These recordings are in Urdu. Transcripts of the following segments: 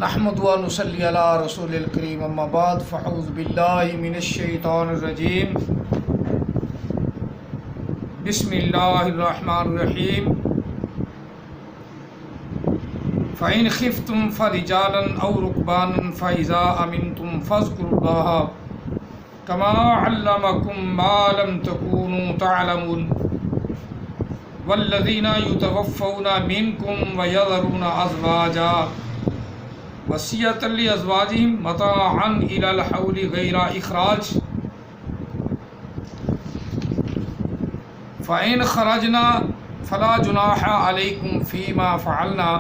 نحمد و نصلی علی رسول الکریم اما بعد فاعوذ باللہ من الشیطان الرجیم بسم اللہ الرحمن الرحیم فَإِنْ خِفْتُمْ فَرِجَالًا أَوْ رُكْبَانًا فَإِذَا أَمِنْتُمْ فَاذْكُرُوا اللَّهَ كَمَا عَلَّمَكُمْ مَا لَمْ تَكُونُوا تَعْلَمُونَ وَالَّذِينَ يُتَوَفَّوْنَ مِنْكُمْ وَيَذَرُونَ أَزْوَاجًا وصیۃ لازواجہم متاعا الی الحول غیر اخراج فإن خرجنا فلا جناح علیکم فیما فعلنا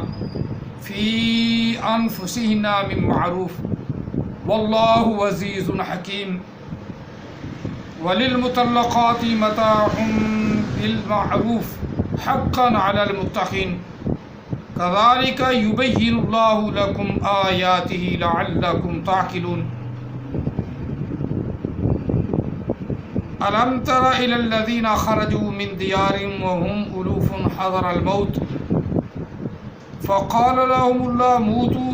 فی انفسہن من معروف واللہ عزیز حکیم وللمطلقات متاع بالمعروف حقا علی المتقین كذلك يبين الله لكم آياته لعلكم تعقلون ألم تر إلى الذين خرجوا من ديارهم وهم ألوف حذر الموت فقال لهم الله موتوا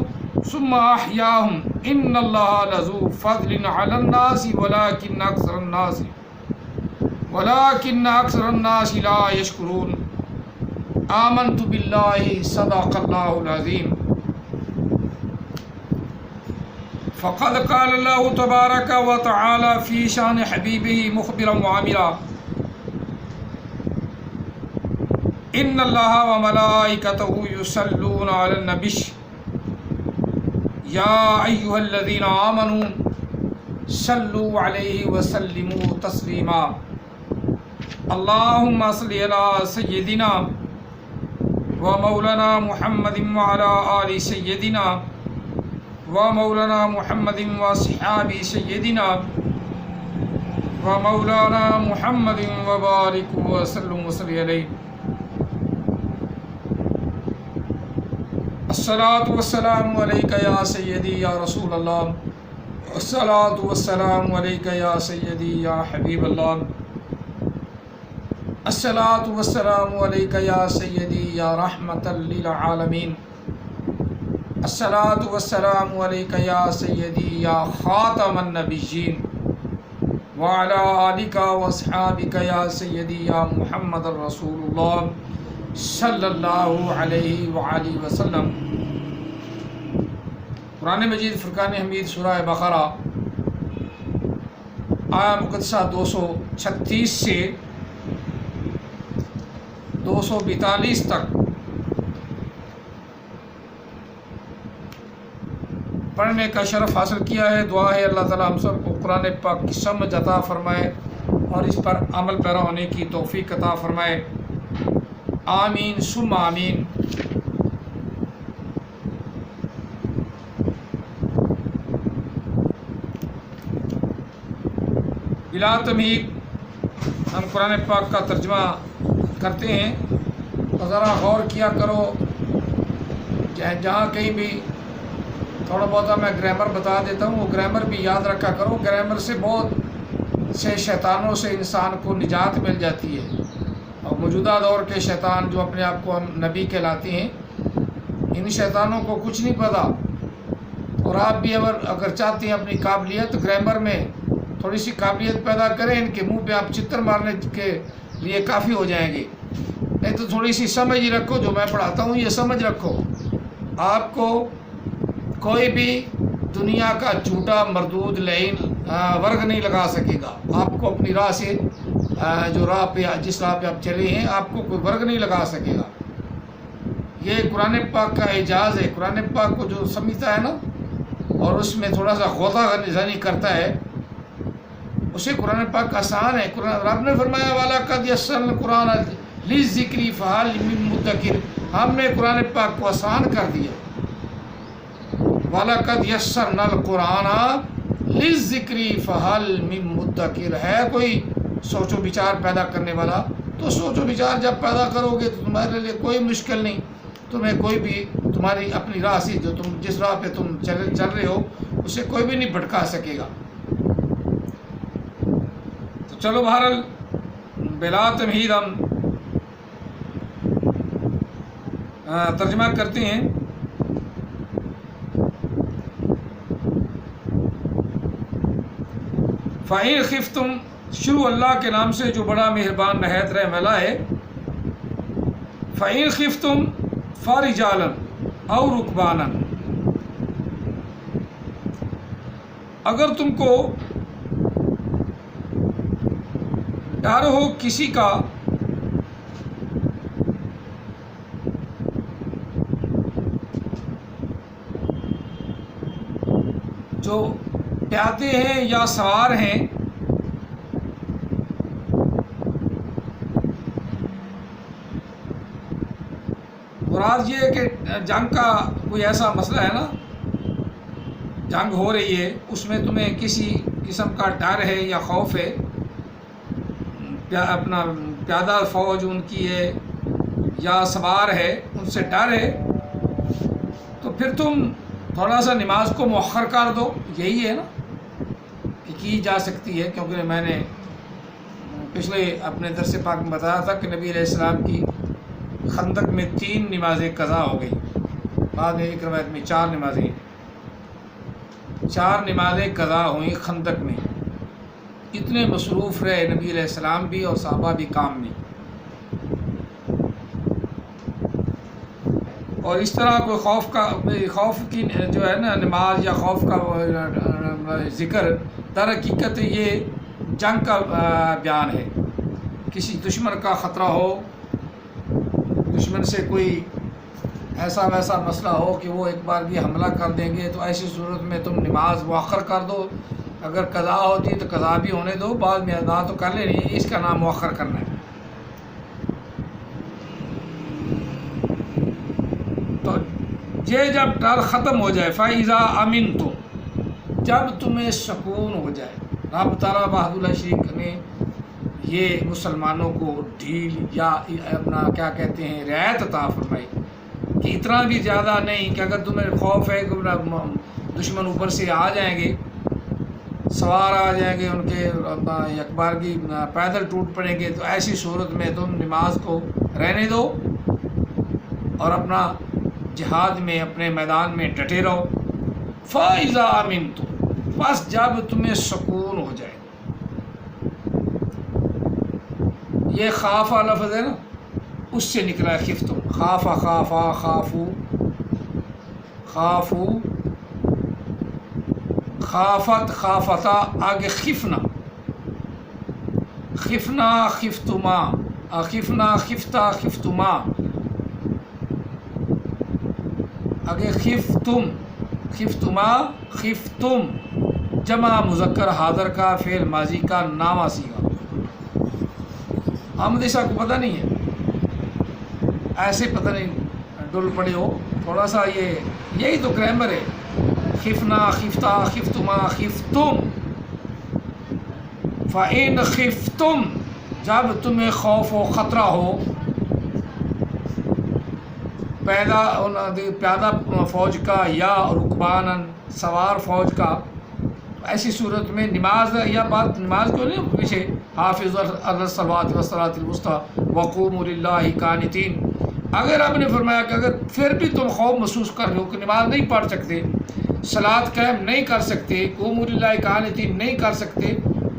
ثم أحياهم إن الله لذو فضل على الناس ولكن أكثر الناس لا يشكرون آمنت باللہ صدق اللہ العظیم فقد قال اللہ تبارک و تعالی فی شان حبیبہ مخبرا وعامرا ان اللہ وملائکتہ یصلون علی النبی یا ایھا الذین آمنوا صلوا علیہ وسلموا تسلیما اللہم صل علی سیدنا ومولانا محمد وعلى آل سیدنا ومولانا محمد وصحاب سیدنا ومولانا محمد وبارک وسلم وصلی علیہ الصلاۃ والسلام علیک یا سیدی یا رسول اللہ الصلاۃ والسلام علیک یا سیدی یا حبیب اللہ الصلاۃ والسلام علیک یا سیدی یا رحمۃ للعالمین الصلاۃ والسلام علیک یا سیدی یا خاتم النبیین وعلی آلک واصحابک یا سیدی یا محمد الرسول اللہ صلی اللہ علیہ وآلہ وسلم۔ قرآن مجید فرقان حمید سورہ بقرہ آیا مقدسہ 236 سے 242 تک پڑھنے کا شرف حاصل کیا ہے۔ دعا ہے اللہ تعالی ہم سب کو قرآن پاک کی سمجھ عطا فرمائے اور اس پر عمل پیرا ہونے کی توفیق عطا فرمائے، آمین ثم آمین۔ بلا تمہید ہم قرآن پاک کا ترجمہ کرتے ہیں تو ذرا غور کیا کرو، جہاں کہیں بھی تھوڑا بہت میں گرامر بتا دیتا ہوں، وہ گرامر بھی یاد رکھا کرو۔ گرامر سے بہت سے شیطانوں سے انسان کو نجات مل جاتی ہے، اور موجودہ دور کے شیطان جو اپنے آپ کو ہم نبی کہلاتے ہیں، ان شیطانوں کو کچھ نہیں پتہ، اور آپ بھی اگر چاہتے ہیں اپنی قابلیت گرامر میں تھوڑی سی قابلیت پیدا کریں، ان کے منہ پہ آپ چتر مارنے کے لیے کافی ہو جائیں گے، نہیں تو تھوڑی سی سمجھ ہی رکھو۔ جو میں پڑھاتا ہوں یہ سمجھ رکھو، آپ کو کوئی بھی دنیا کا جھوٹا مردود لعین ورگ نہیں لگا سکے گا۔ آپ کو اپنی راہ سے جو راہ پہ جس راہ پہ آپ چلے ہیں آپ کو کوئی ورگ نہیں لگا سکے گا۔ یہ قرآن پاک کا اعجاز ہے۔ قرآن پاک کو جو سمجھتا ہے نا اور اس میں تھوڑا سا غوطہ زنی کرتا ہے، اسے قرآن پاک آسان ہے۔ قرآن رب نے فرمایا وَلَقَدْ يَسَّرْنَا الْقُرْآنَ لِلذِّكْرِ فَهَلْ مِن مُّدَّكِرٍ، ہم نے قرآن پاک کو آسان کر دیا۔ وَلَقَدْ يَسَّرْنَا الْقُرْآنَ لِلذِّكْرِ فَهَلْ مِن مُّدَّكِرٍ، ہے کوئی سوچ و بچار پیدا کرنے والا؟ تو سوچ و بچار جب پیدا کرو گے تو تمہارے لیے کوئی مشکل نہیں، تمہیں کوئی بھی تمہاری اپنی راہ سے جو تم جس راہ پہ تم چل رہے ہو اسے کوئی بھی نہیں بھٹکا سکے گا۔ تو چلو بہرحال بلا تمہید ہم ترجمہ کرتے ہیں۔ فَإِنْ خِفْتُمْ شروع اللہ کے نام سے جو بڑا مہربان نہایت رحم والا ہے. فَإِنْ خِفْتُمْ فَرِجَالًا أَوْ رُكْبَانًا اگر تم کو ڈر ہو کسی کا جو پیادے ہیں یا سوار ہیں، مراد یہ ہے کہ جنگ کا کوئی ایسا مسئلہ ہے نا، جنگ ہو رہی ہے، اس میں تمہیں کسی قسم کا ڈر ہے یا خوف ہے، اپنا پیادہ فوج ان کی ہے یا سوار ہے، ان سے ڈر ہے، تو پھر تم تھوڑا سا نماز کو مؤخر کر دو. یہی ہے نا کہ کی جا سکتی ہے، کیونکہ میں نے پچھلے اپنے درس پاک میں بتایا تھا کہ نبی علیہ السلام کی خندق میں 3 نمازیں قضا ہو گئی، بعد میں ایک روایت میں 4 نمازیں قضا ہوئیں خندق میں. اتنے مصروف رہے نبی علیہ السلام بھی اور صحابہ بھی کام میں. اور اس طرح کوئی خوف کی جو ہے نا نماز یا خوف کا ذکر در حقیقت یہ جنگ کا بیان ہے. کسی دشمن کا خطرہ ہو، دشمن سے کوئی ایسا ویسا مسئلہ ہو کہ وہ ایک بار بھی حملہ کر دیں گے، تو ایسی صورت میں تم نماز مؤخر کر دو. اگر قضا ہوتی تو قضا بھی ہونے دو، بعد میں ادا تو کر لینی، اس کا نام مؤخر کرنا ہے. تو یہ جب ڈر ختم ہو جائے، فَإِذَا أَمِنْتُمْ جب تمہیں سکون ہو جائے. رب تعالیٰ بہاد اللہ شریف نے یہ مسلمانوں کو ڈھیل یا اپنا کیا کہتے ہیں رعایت عطا فرمائی کہ اتنا بھی زیادہ نہیں کہ اگر تمہیں خوف ہے کہ دشمن اوپر سے آ جائیں گے، سوار آ جائیں گے، ان کے اخبار کی پیدل ٹوٹ پڑیں گے، تو ایسی صورت میں تم نماز کو رہنے دو اور اپنا جہاد میں اپنے میدان میں ڈٹے رہو. فَإِذَا أَمِنْتُمْ بس جب تمہیں سکون ہو جائے. یہ خافا لفظ ہے نا، اس سے نکلا ہے خفتم. خافا خافا خافو خافو خافت خافتا، آگے خفنا خفنا خفتما، خفنا خفتا خفتما، آگے خفتم خفتما خفتم، جمع مذکر حاضر کا فعل ماضی کا نامہ صیغہ. آمدی صاحب کو پتہ نہیں ہے، ایسے پتہ نہیں ڈل پڑے ہو تھوڑا سا، یہی تو گرامر ہے. خفنا خفتا خفتما خفتم. فَإِنْ خِفْتُمْ جب تمہیں خوف و خطرہ ہو، پیادہ فوج کا یا رکبانن سوار فوج کا، ایسی صورت میں نماز یا بات نماز کیوں نہیں پیچھے حافظ علی الصلوات والصلاۃ الوسطیٰ وقوموا للہ قانتین. اگر آپ نے فرمایا کہ اگر پھر بھی تم خوف محسوس کر رہے ہو کہ نماز نہیں پڑھ سکتے، صلاۃ قائم نہیں کر سکتے، قوموا للہ قانتین نہیں کر سکتے،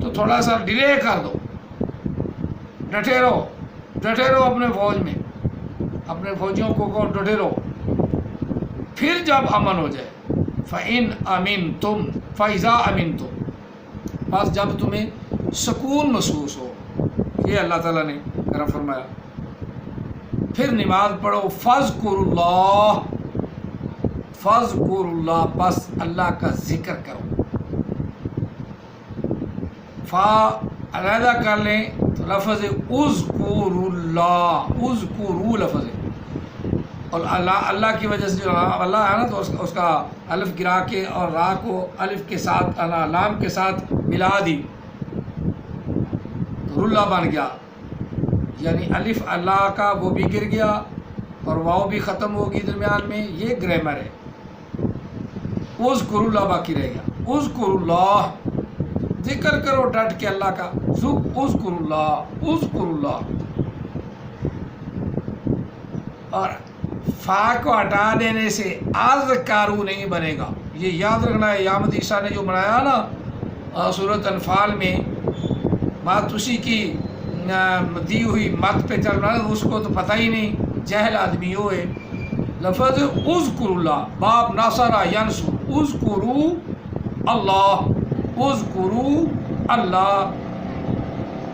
تو تھوڑا سا ڈیلے کر دو، ڈٹے رہو اپنے فوج میں، اپنے فوجیوں کو ڈٹے رہو. پھر جب امن ہو جائے، فَإِنْ أَمِنْتُمْ فَإِذَا أَمِنْتُمْ بس جب تمہیں سکون محسوس ہو، یہ اللہ تعالیٰ نے کرم فرمایا، پھر نماز پڑھو. فَاذْكُرُوا اللَّهَ بس اللہ کا ذکر کرو. فا علیحدہ کر لیں تو لفظ اذکروا اللہ، اذکروا لفظ ہے، اور اللہ کی وجہ سے جو اللہ ہے نا تو اس کا الف گرا کے اور را کو الف کے ساتھ لام کے ساتھ ملا دی تو رلا بن گیا، یعنی الف اللہ کا وہ بھی گر گیا اور واو بھی ختم ہوگی درمیان میں. یہ گرامر ہے. اذکروا اللہ باقی رہ گیا. اذکروا اللہ ذکر کرو ڈٹ کے اللہ کا. اذکروا اللہ. اور فا کو ہٹا دینے سے اذکارو نہیں بنے گا. یہ یاد رکھنا ہے. احمد عیسیٰ نے جو بنایا نا اور صورت انفال میں بات اسی کی دی ہوئی مت پہ چل رہا ہے، اس کو تو پتہ ہی نہیں، جہل آدمی ہوئے. لفظ اذکر اللہ، باب ناصرہ ینصر، اذکروا اللہ، اذکروا اللہ،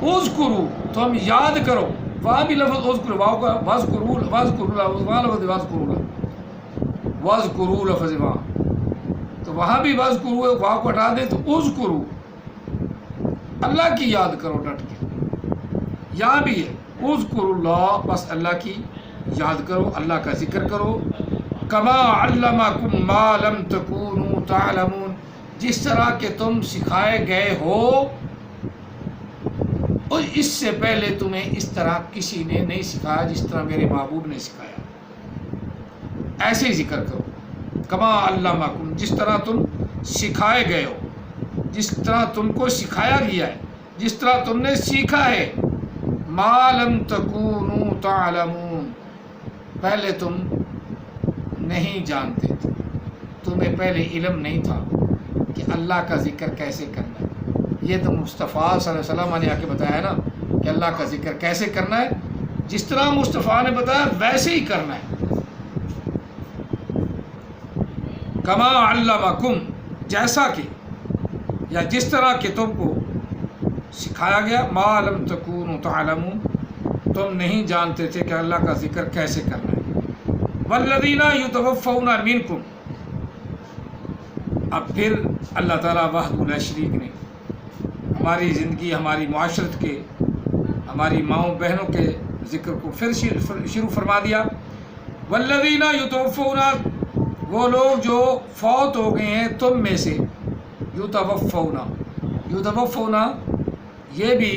اذکروا تم یاد کرو. وہاں بھی لفظ اذکروا، واو کا واذکروا، واذکروا اللہ، وہاں لفظ واذکروا اللہ، واذکروا لفظ وہاں، تو وہاں بھی واذکروا، واو کو ہٹا دیں تو اذکروا، اللہ کی یاد کرو ڈٹ کے. یہاں بھی ہے اذکروا اللہ، بس اللہ کی یاد کرو، اللہ کا ذکر کرو. کما علمکم ما لم تکونوا تعلمون، جس طرح کہ تم سکھائے گئے ہو اور اس سے پہلے تمہیں اس طرح کسی نے نہیں سکھایا جس طرح میرے محبوب نے سکھایا. ایسے ہی ذکر کرو. کما علمکم، جس طرح تم سکھائے گئے ہو، جس طرح تم کو سکھایا گیا ہے، جس طرح تم نے سیکھا ہے. ما لم تکونوا تعلمون، پہلے تم نہیں جانتے تھے، تمہیں پہلے علم نہیں تھا کہ اللہ کا ذکر کیسے کرنا ہے. یہ تو مصطفیٰ صلی اللہ علیہ وسلم نے آ کے بتایا ہے نا کہ اللہ کا ذکر کیسے کرنا ہے. جس طرح مصطفیٰ نے بتایا ویسے ہی کرنا ہے. کما علمکم، جیسا کہ یا جس طرح کہ تم کو سکھایا گیا. ما لم تکونوا تعلمون، تم نہیں جانتے تھے کہ اللہ کا ذکر کیسے کرنا ہے. والذین یتوفون منکم، اب پھر اللہ تعالیٰ وحدہ لا شریک نے ہماری زندگی، ہماری معاشرت کے، ہماری ماؤں بہنوں کے ذکر کو پھر شروع فرما دیا. والذین یتوفون، وہ لوگ جو فوت ہو گئے ہیں تم میں سے. یتوفون، یتوفون یہ بھی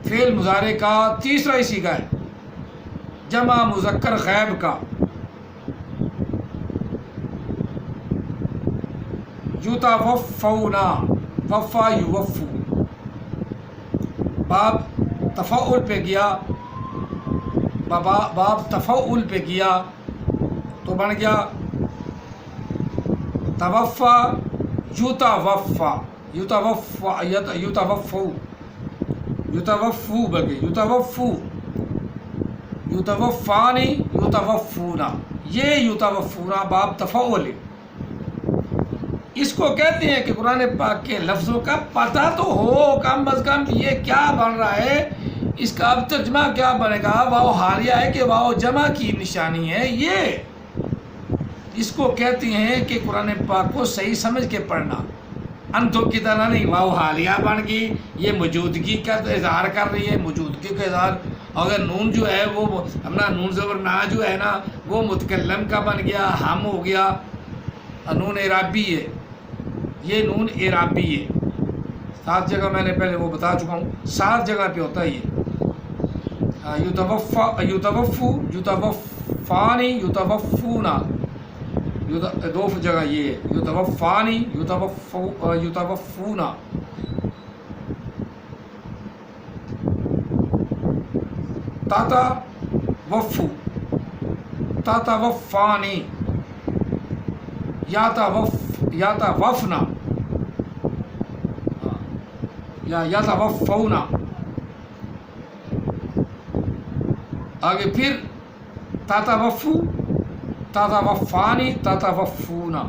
فعل مضارع کا تیسرا ہی صیغہ ہے، جمع مذکر غائب کا. یتوفون، وفا یوفو، باب تفعول پہ گیا، باب تفعول پہ گیا تو بن گیا توفا یتوفا، یتوفا یتوفو، یتوفو بلکہ یتوفو، یتوفانی یتوفونا، یہ یتوفونا باب تفعول ہے. اس کو کہتے ہیں کہ قرآن پاک کے لفظوں کا پتہ تو ہو کم از کم یہ کیا بن رہا ہے، اس کا اب ترجمہ کیا بنے گا. واو حالیہ ہے کہ واو جمع کی نشانی ہے. یہ اس کو کہتے ہیں کہ قرآن پاک کو صحیح سمجھ کے پڑھنا. انتوں کی طرح نہیں واو حالیہ بن گئی، یہ موجودگی کا اظہار کر رہی ہے، موجودگی کا اظہار. اگر نون جو ہے وہ ہمارا نون زبر نا جو ہے نا وہ متکلم کا بن گیا، ہم ہو گیا. نون اعرابی ہے، یہ نون اعرابی ہے. 7 جگہ میں نے پہلے وہ بتا چکا ہوں، 7 جگہ پہ ہوتا ہے یہ. یتوفا، یتوفو، یتوفانی، یتوفونا، 2 جگہ یہ ہے. یتوفانی، یتوفونا. تاتا وفو، تاتا وفانی، یاتا وفنا، یاتا وفونا. آگے پھر تاتا وفو، تاتا وفانی، تاتا وفونا.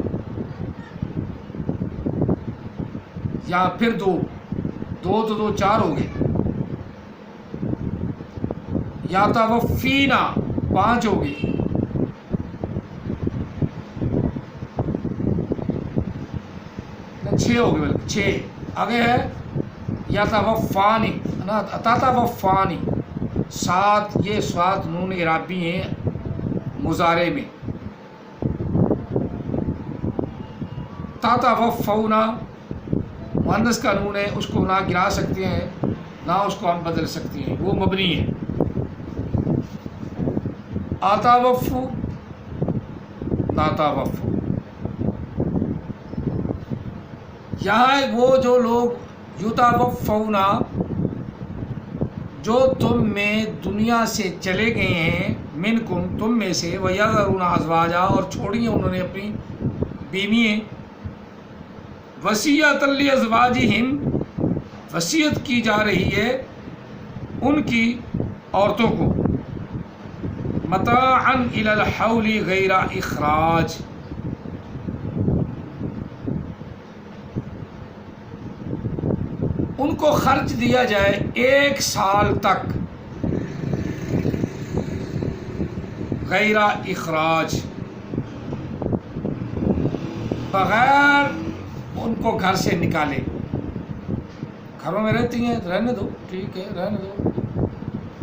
یا پھر 2 تو 2 4 ہو گئے. یاتا وفینا 5 ہو گئے. چھ ہو گئے، بلکہ 6. آگے ہے یتوفانی، تاتا وفانی 7. یہ 7 نون اعرابی ہیں مضارع میں. تاتا وفونا مؤنث کا نون ہے، اس کو نہ گرا سکتے ہیں نہ اس کو ہم بدل سکتے ہیں، وہ مبنی ہے. آتا وفو، تاتا وفو. یہاں وہ جو لوگ یتوفونا، جو تم میں دنیا سے چلے گئے ہیں، منکم تم میں سے، وَيَذَرُونَ أَزْوَاجًا، اور چھوڑی ہیں انہوں نے اپنی بیوییں. وصیۃ لازواجہم، وصیت کی جا رہی ہے ان کی عورتوں کو، متاعا الی الحول غیر اخراج، ان کو خرچ دیا جائے 1 سال تک غیر اخراج، بغیر ان کو گھر سے نکالے۔ گھروں میں رہتی ہیں رہنے دو، ٹھیک ہے رہنے دو،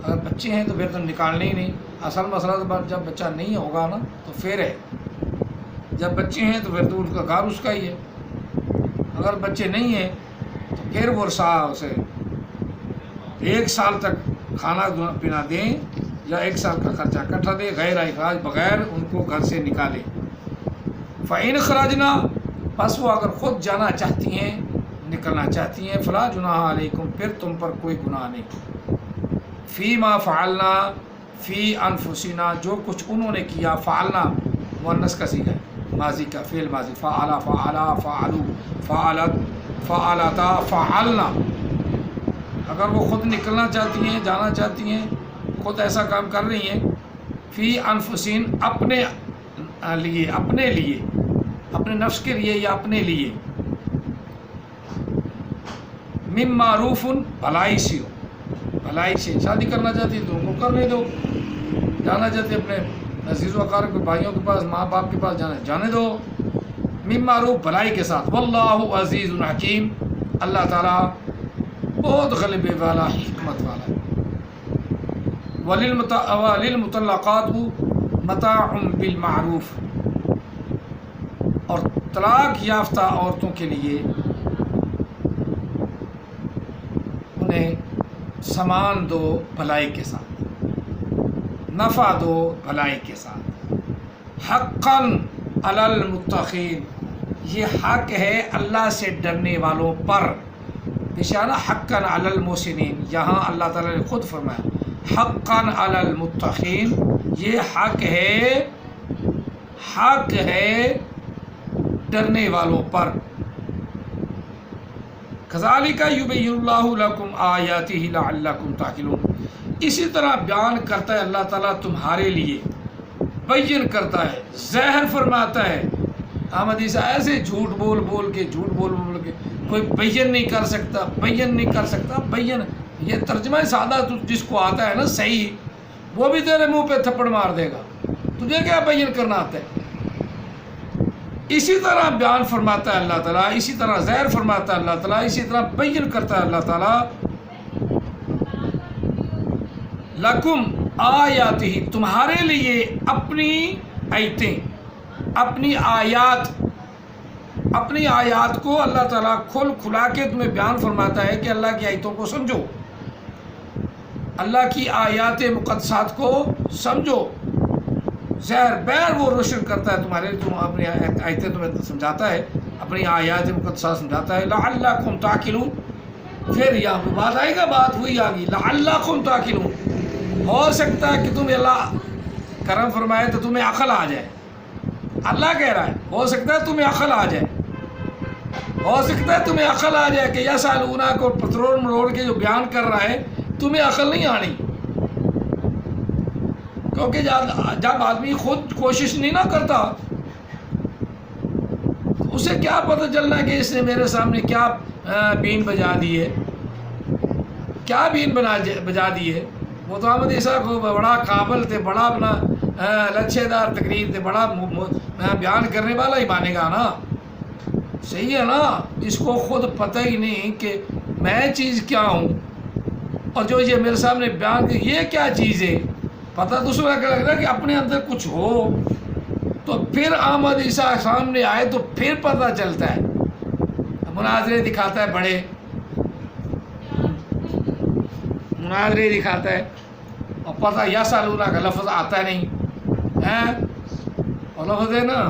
اگر بچے ہیں تو پھر تو نکالنے ہی نہیں۔ اصل مسئلہ تو جب بچہ نہیں ہوگا نا تو پھر ہے، جب بچے ہیں تو پھر تو ان کا گھر اس کا ہی ہے، اگر بچے نہیں ہیں تو پھر وہ اسے 1 سال تک کھانا پینا دیں یا 1 سال کا خرچہ اکٹھا دیں غیر اخراج، بغیر ان کو گھر سے نکالے۔ فَإِنْ خَرَجْنَا، پس وہ اگر خود جانا چاہتی ہیں، نکلنا چاہتی ہیں، فَلَا جُنَاحَ عَلَيْكُمْ، پھر تم پر کوئی گناہ نہیں، فِي مَا فَعَلْنَا فِي أَنفُسِنَا، جو کچھ انہوں نے کیا، فعلنا مؤنث کا صیغہ ہے، ماضی کا فعل ماضی، فعلا فعلا فعلو فعلت فعلتا فعلنا، اگر وہ خود نکلنا چاہتی ہیں، جانا چاہتی ہیں، خود ایسا کام کر رہی ہیں، فی انفسین، اپنے لیے، اپنے نفس کے لیے یا اپنے لیے، من معروف، بھلائی سے ہو، بھلائی سے شادی کرنا چاہتی ہے تو ان کو کرنے دو، جانا چاہتے اپنے عزیز و اقارب کے بھائیوں کے پاس، ماں باپ کے پاس جانے دو، من معروف، بھلائی کے ساتھ، واللہ عزیز حکیم، اللہ تعالیٰ بہت غلبے والا، حکمت والا ہے۔ وللمطلقات متاع بالمعروف، اور طلاق یافتہ عورتوں کے لیے انہیں سامان دو بھلائی کے ساتھ، نفع دو بھلائی کے ساتھ، حقاً علی المتقین، یہ حق ہے اللہ سے ڈرنے والوں پر، نشانہ حقاً علی المحسنین، یہاں اللہ تعالیٰ نے خود فرمایا حقاً علی المتقین، یہ حق ہے ڈرنے والوں پر۔ کذالک یبین اللہ لکم آیاتہ لعلکم تعقلون، اسی طرح بیان کرتا ہے اللہ تعالیٰ تمہارے لیے، بیان کرتا ہے، ظاہر فرماتا ہے۔ احمد عیسیٰ ایسے جھوٹ بول کے کوئی بیان نہیں کر سکتا، بیان یہ ترجمہ سادہ جس کو آتا ہے نا صحیح، وہ بھی تیرے منہ پہ تھپڑ مار دے گا، تجھے کیا بیان کرنا آتا ہے؟ اسی طرح بیان فرماتا ہے اللہ تعالیٰ، اسی طرح ظاہر فرماتا ہے اللہ تعالیٰ، اسی طرح بیان کرتا ہے اللہ تعالیٰ، لکم آیاتہ، تمہارے لیے اپنی آیتیں، اپنی آیات کو اللہ تعالیٰ کھلا کے تمہیں بیان فرماتا ہے کہ اللہ کی آیتوں کو سمجھو، اللہ کی آیات مقدسات کو سمجھو، ظاہر بہر وہ روشن کرتا ہے تمہارے، تم اپنی آیتیں تمہیں سمجھاتا ہے، اپنی آیات مقدسات سمجھاتا ہے، لعلکم تعقلون، پھر یہاں پہ بات آئے گا، بات ہوئی آگی، لعلکم تعقلون، ہو سکتا ہے کہ تمہیں اللہ کرم فرمائے تو تمہیں عقل آ جائے، اللہ کہہ رہا ہے ہو سکتا ہے تمہیں عقل آ جائے، کہ یسألونک کو پترول مروڑ کے جو بیان کر رہا ہے تمہیں عقل نہیں آنی، کیونکہ جب آدمی خود کوشش نہیں نہ کرتا اسے کیا پتہ چلنا کہ اس نے میرے سامنے کیا بین بجا دی ہے، بجا دی ہے۔ وہ تو احمد عیسیٰ کو بڑا قابل تھے، بڑا اپنا لچھے دار تقریر تھے، بڑا بیان کرنے والا ہی مانے گا نا، صحیح ہے نا، جس کو خود پتہ ہی نہیں کہ میں چیز کیا ہوں، اور جو یہ میرے سامنے بیان کہ یہ کیا چیز ہے، پتہ دوسرا کیا لگ رہا ہے کہ اپنے اندر کچھ ہو تو پھر احمد عیسیٰ سامنے آئے تو پھر پتہ چلتا ہے، مناظرے دکھاتا ہے، بڑے مناظرے دکھاتا ہے، اور پتہ یسألونک کا لفظ آتا نہیں ہے، اور لفظ ہے نا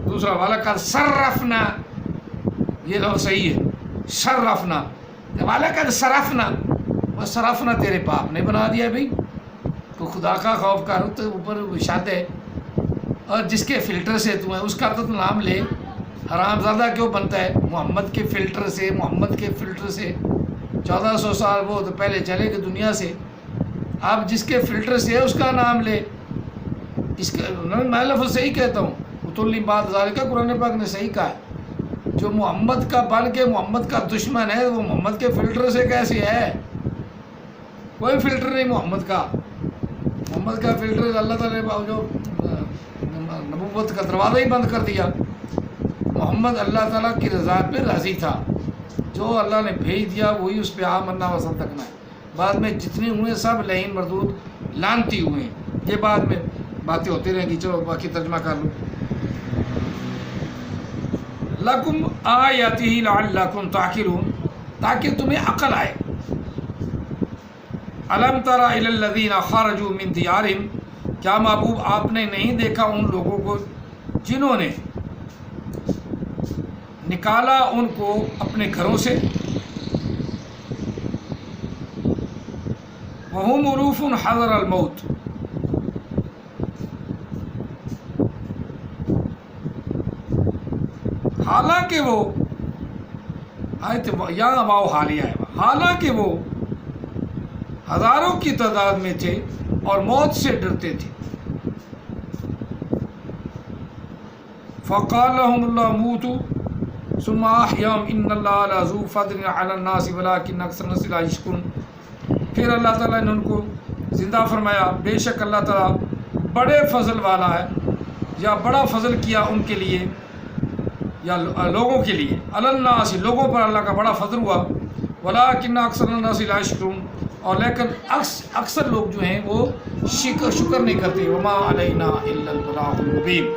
دوسرا وَلَقَدْ صَرَّفْنَا، یہ لفظ صحیح ہے، شرفنا، وَلَقَدْ صَرَّفْنَا، وہ صرفنا تیرے باپ نے بنا دیا بھائی، تو خدا کا خوف کر تو اوپر اشارت ہے، اور جس کے فلٹر سے تمہیں اس کا تو نام لے، حرام زادہ کیوں بنتا ہے؟ محمد کے فلٹر سے، محمد کے فلٹر سے 1400 سال وہ تو پہلے چلے گئے دنیا سے. آپ جس کے فلٹر سے ہے اس کا نام لے. اس کا میں لفظ صحیح کہتا ہوں، اتلی بات ذالکہ قرآن پاک نے صحیح کہا ہے. جو محمد کا بن کے محمد کا دشمن ہے وہ محمد کے فلٹر سے کیسے ہے؟ کوئی فلٹر نہیں محمد کا. محمد کا فلٹر اللہ تعالیٰ نے جو نبوت کا دروازہ ہی بند کر دیا. محمد اللہ تعالیٰ کی رضا پہ راضی تھا، جو اللہ نے بھیج دیا وہی اس پہ آمنا وصدقنا ہے. بعد میں جتنے ہوئے سب لعین مردود لعنتی ہوئے ہیں. یہ بعد میں باتیں ہوتی رہیں گی. چلو باقی ترجمہ کر لوں. لکم آیاتہ لعلکم تعقلون، تاکہ تمہیں عقل آئے. الم تر الی الذین خرجوا من دیارہم، کیا محبوب آپ نے نہیں دیکھا ان لوگوں کو جنہوں نے نکالا ان کو اپنے گھروں سے. وہم الوف حذر الموت، حالانکہ وہ یہاں واؤ حالیہ ہے، حالانکہ وہ ہزاروں کی تعداد میں تھے اور موت سے ڈرتے تھے. فقال لهم اللہ موتوا ثم احیاهم ان اللہ لذو فضل علی الناس ولکن اکثر الناس لا یشکرون. پھر اللہ تعالیٰ نے ان کو زندہ فرمایا، بے شک اللہ تعالیٰ بڑے فضل والا ہے، یا بڑا فضل کیا ان کے لیے یا لوگوں کے لیے. علی الناس، لوگوں پر اللہ کا بڑا فضل ہوا. ولکن اکثر الناس لا یشکرون، اور لیکن اکثر لوگ جو ہیں وہ شکر نہیں کرتے. وما علینا الا البلاغ المبین.